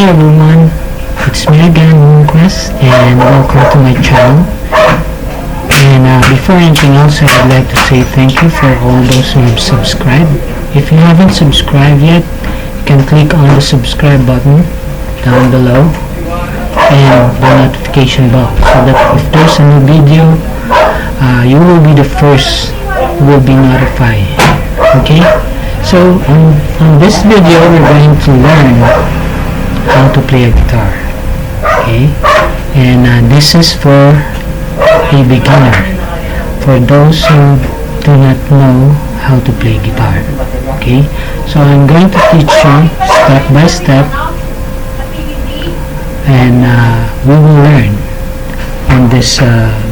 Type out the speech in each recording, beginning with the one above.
everyone, it's me again, Moonquest, and welcome to my channel. And before anything else, I would like to say thank you for all those who have subscribed. If you haven't subscribed yet, you can click on the subscribe button down below and the notification bell so that if there's a new video, you will be the first who will be notified. Okay? So on this video, we're going to learn how to play a guitar. Okay? And this is for a beginner, for those who do not know how to play guitar. Okay? So I'm going to teach you step by step, and we will learn in this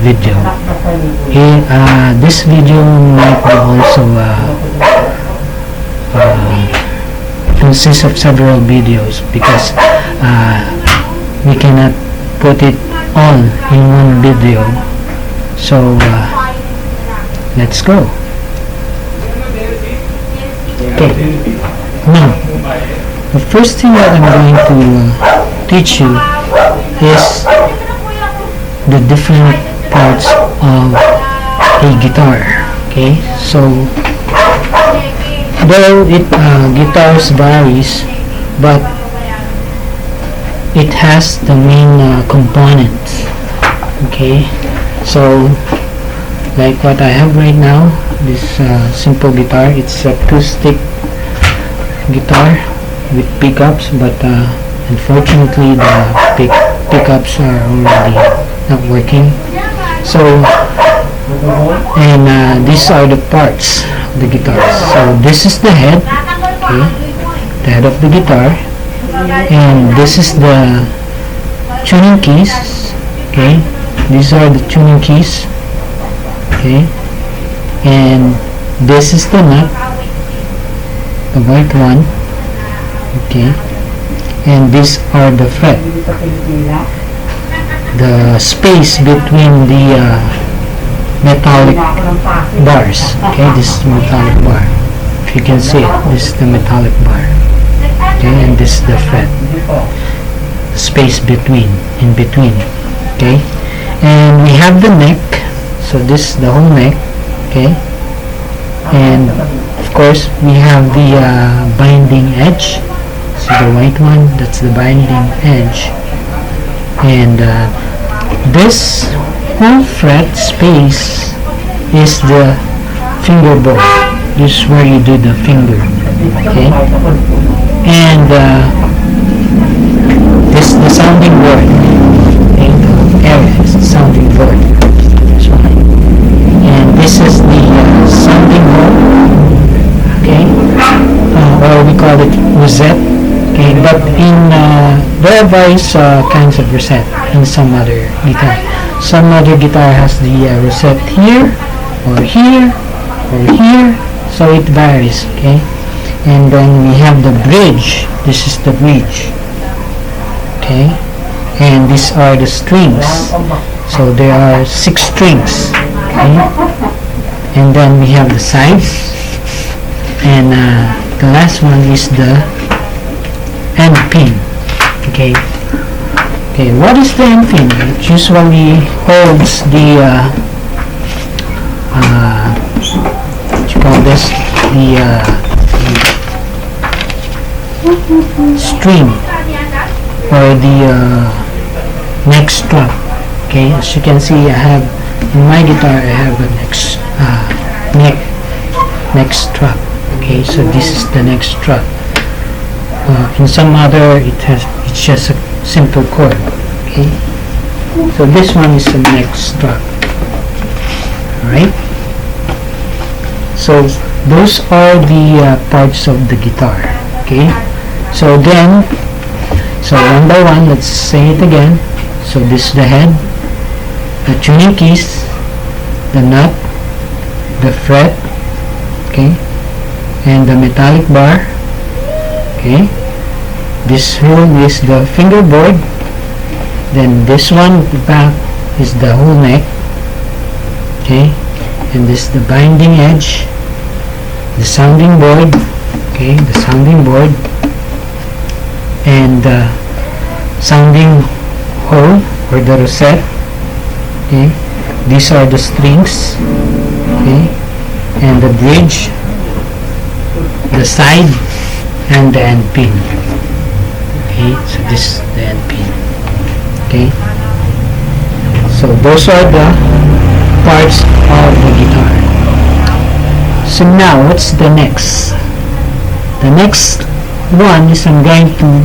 video. Okay? This video might be also consists of several videos because we cannot put it all in one video. So let's go. Okay, now the first thing that I'm going to teach you is the different parts of a guitar. Okay, so though guitars varies, but it has the main components. Okay, so like what I have right now, this simple guitar, it's acoustic guitar with pickups, but unfortunately the pickups are already not working. So and these are the parts of the guitar. So this is the head, okay, the head of the guitar, and this is the tuning keys. Okay, these are the tuning keys. Okay, and this is the nut, the white one. Okay, and these are the fret, the space between the metallic bars. Okay, this is the metallic bar. If you can see it, this is the metallic bar. Okay, and this is the fret, the space in between. Okay, and we have the neck. So this is the whole neck. Okay, and of course we have the binding edge. So the white one, that's the binding edge, and this whole fret space is the fingerboard. This is where you do the finger. Okay, and this is the sounding board. Okay, the area is the sounding board. This one, and this is the sounding hole. Okay, or we call it rosette. Okay, but in there are various kinds of rosette in some other guitar. Some other guitar has the rosette here, or here, or here, so it varies. Okay, and then we have the bridge. This is the bridge. Okay, and these are the strings. So there are 6 strings. Okay, and then we have the sides, and the last one is the end pin. Okay. Okay, what is the end pin? It usually holds the what you call this? The string or the neck strap. Okay, as you can see, I have in my guitar I have a neck strap. Okay, so this is the neck strap. In some other it's just a simple cord. Okay, so this one is the neck strap. Alright, so those are the parts of the guitar. Okay, so then, so one by one, let's say it again. So this is the head, the tuning keys, the nut, the fret, okay, and the metallic bar. Okay, this one is the fingerboard, then this one at the back is the whole neck. Okay, and this is the binding edge, the sounding board. Okay, the sounding board, and sounding hole or the rosette. Okay, these are the strings. Okay, and the bridge, the side, and the end pin. Okay, so this is the end pin. Okay, so those are the parts of the guitar. So now what's the next? The next one is I'm going to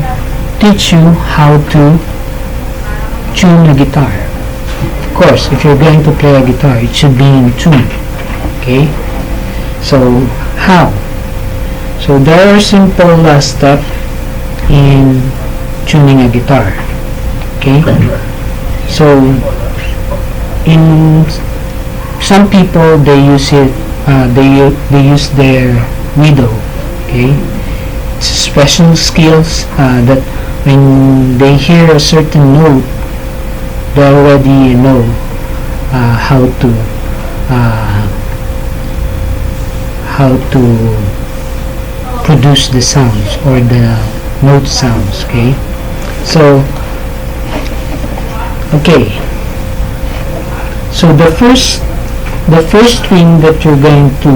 teach you how to tune a guitar. Of course, if you're going to play a guitar, it should be in tune. Okay, so how? So there are simple steps in tuning a guitar. Okay, so in some people they use it, they use their widow. Okay, it's special skills that when they hear a certain note, they already know how to produce the sounds or the note sounds. Okay, so so the first string that you're going to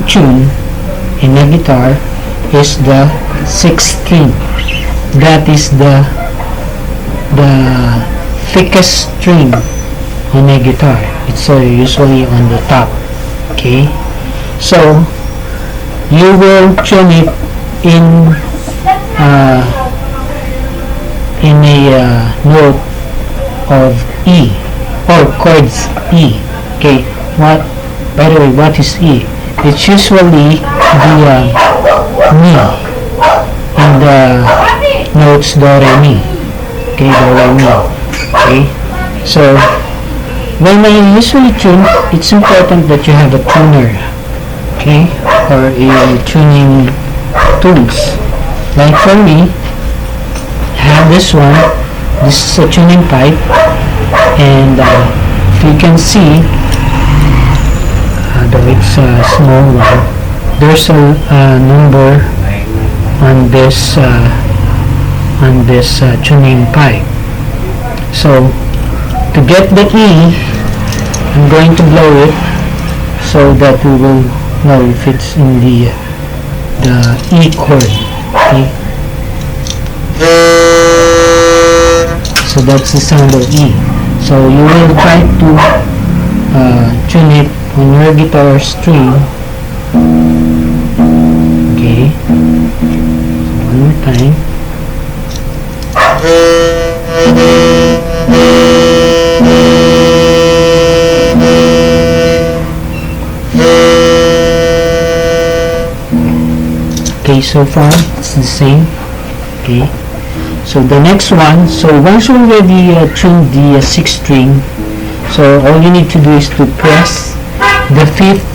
tune in a guitar is the 6th string. That is the thickest string on a guitar. It's usually on the top. Okay, so you will tune it in a note of E or chords E. Okay, by the way, what is E? It's usually the Mi in the notes do, re, mi. Okay, do, re, mi. Okay, so when I usually tune, it's important that you have a tuner. Okay, or a tuning tools. Like for me, I have this one. This is a tuning pipe, and if you can see, though it's a small one, there's a number on this tuning pipe. So to get the E, I'm going to blow it so that we will know if it's in the E chord. Okay? So that's the sound of E. So you will try to tune it on your guitar string. Okay. So one more time. Okay, so far it's the same. Okay, so the next one, so once you already tuned the 6th string, so all you need to do is to press the fifth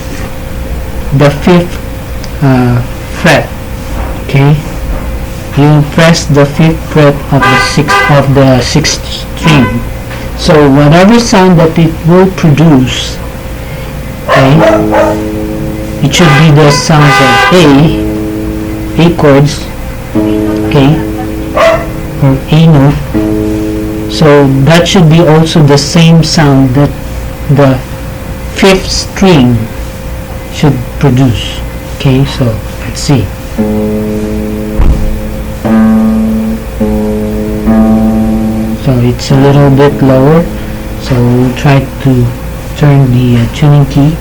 fret. Okay, you press the 5th fret of the 6th string. So whatever sound that it will produce, okay, it should be the sounds of A chords, okay, or A note. So that should be also the same sound that the 5th string should produce. Okay, so let's see. So it's a little bit lower, so we'll try to turn the tuning key.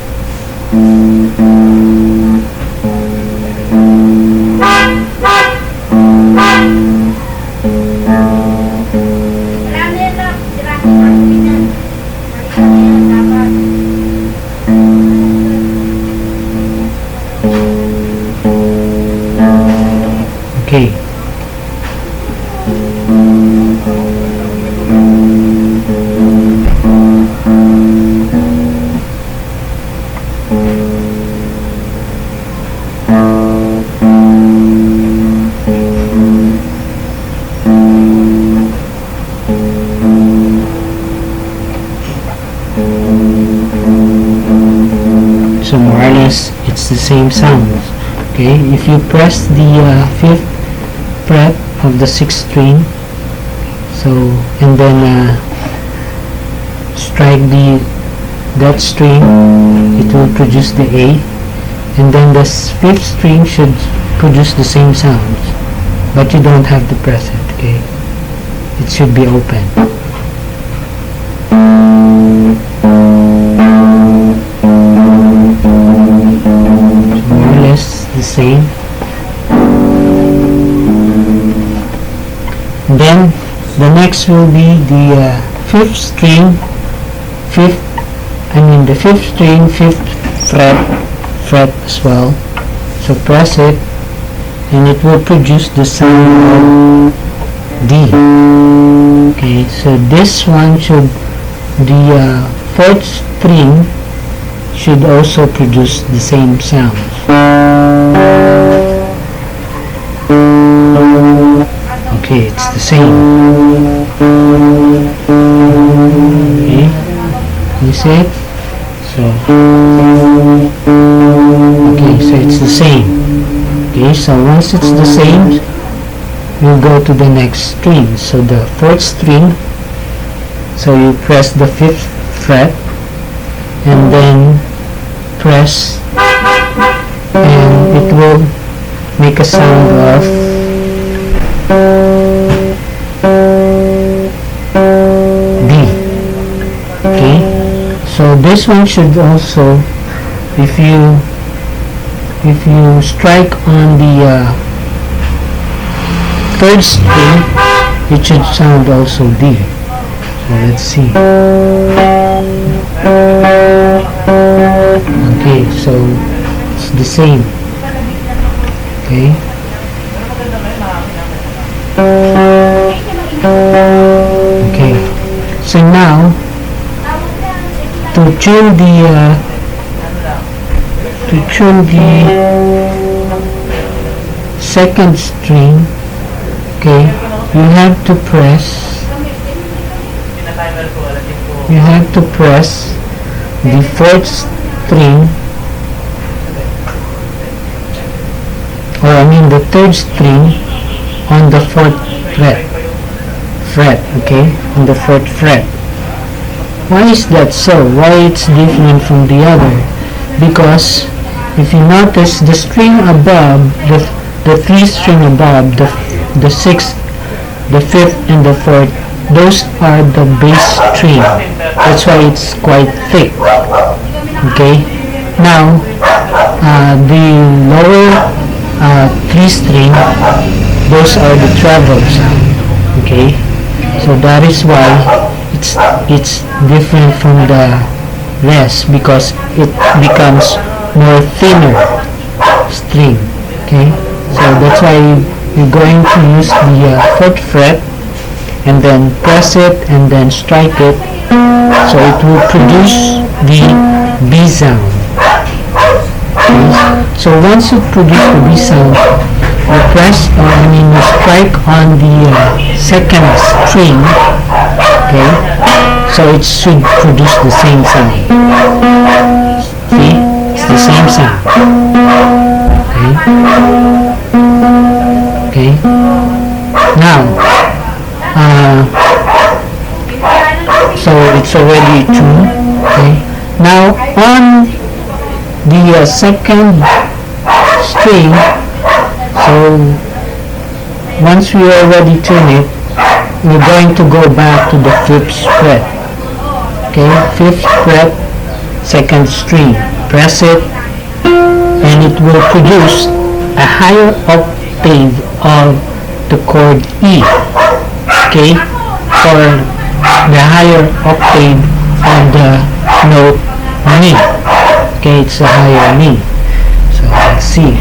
Okay. So more or less it's the same sound. Okay, if you press the 5th fret of the sixth string. So, and then strike that string, it will produce the A, and then the fifth string should produce the same sounds, but you don't have to press it, okay? It should be open. So more or less the same. Then the next will be the fifth string, the fifth string, fifth fret as well. So press it, and it will produce the sound of D. Okay, so this one should, the fourth string should also produce the same sound. Okay, it's the same. Okay, you see it? So, okay, so it's the same. Okay, so once it's the same, we'll go to the next string. So the fourth string, so you press the fifth fret, and then press, and it will make a sound of D. Okay, so this one should also, if you strike on the third string, it should sound also D. So let's see. Okay, so it's the same. Okay. Okay. So now, to tune the second string, okay, you have to press the fourth string, or the third string on the fourth fret, okay, on the fourth fret. Why is that so? Why it's different from the other? Because if you notice, the string above, the three string above, the sixth, the fifth, and the fourth, those are the bass string. That's why it's quite thick. Okay. Now, the lower three string, those are the treble sound. Okay. So that is why it's different from the rest, because it becomes more thinner string. Okay. So that's why you're going to use the fourth fret, and then press it, and then strike it, so it will produce the B sound. Okay. So once you produce the B sound, you press, you strike on the second string, okay, so it should produce the same sound. See, it's the same sound. Okay. Now, so it's already tuned. Okay. Now on the second string, so once we already tune it, we're going to go back to the fifth fret. Okay, fifth fret, second string. Press it, and it will produce a higher octave of the chord E. Okay, or the higher octave of the note Mi. Okay, it's a higher Mi. So let's see.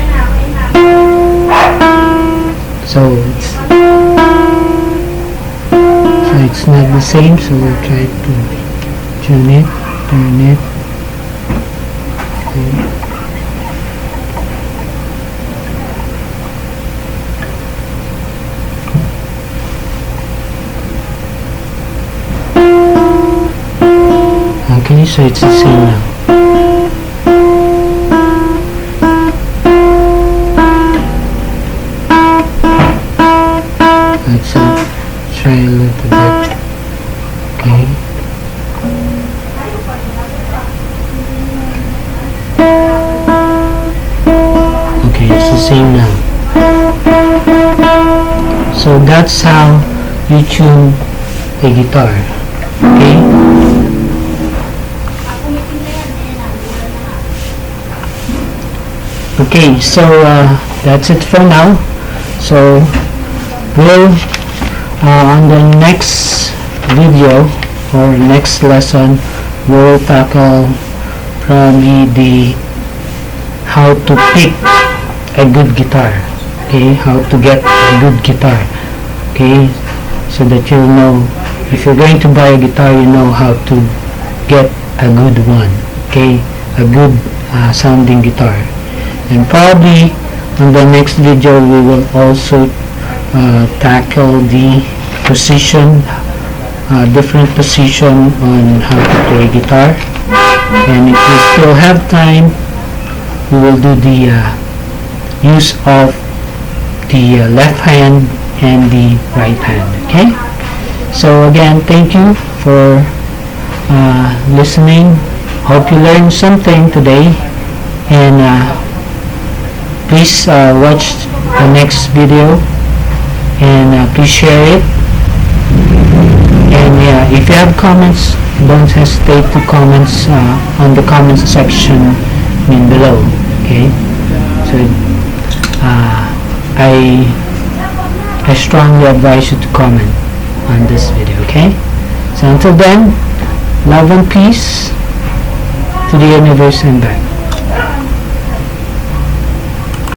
So it's not the same, so we'll try to tune it, turn it. Okay, so it's the same now. try a little bit. Okay. Okay, it's the same now. So that's how you tune a guitar. Okay. Okay, so that's it for now. So we'll on the next video or next lesson we'll tackle probably the how to pick a good guitar. Okay, how to get a good guitar. Okay, so that you'll know if you're going to buy a guitar, you know how to get a good one. Okay, a good sounding guitar. And probably on the next video we will also tackle the position, different position on how to play guitar. And if we still have time, we will do the use of the left hand and the right hand. Okay, so again, thank you for listening. Hope you learned something today, and please watch the next video, and please share it. And if you have comments, don't hesitate to comments on the comments section below. Okay, so I strongly advise you to comment on this video. Okay, so until then, love and peace to the universe and back.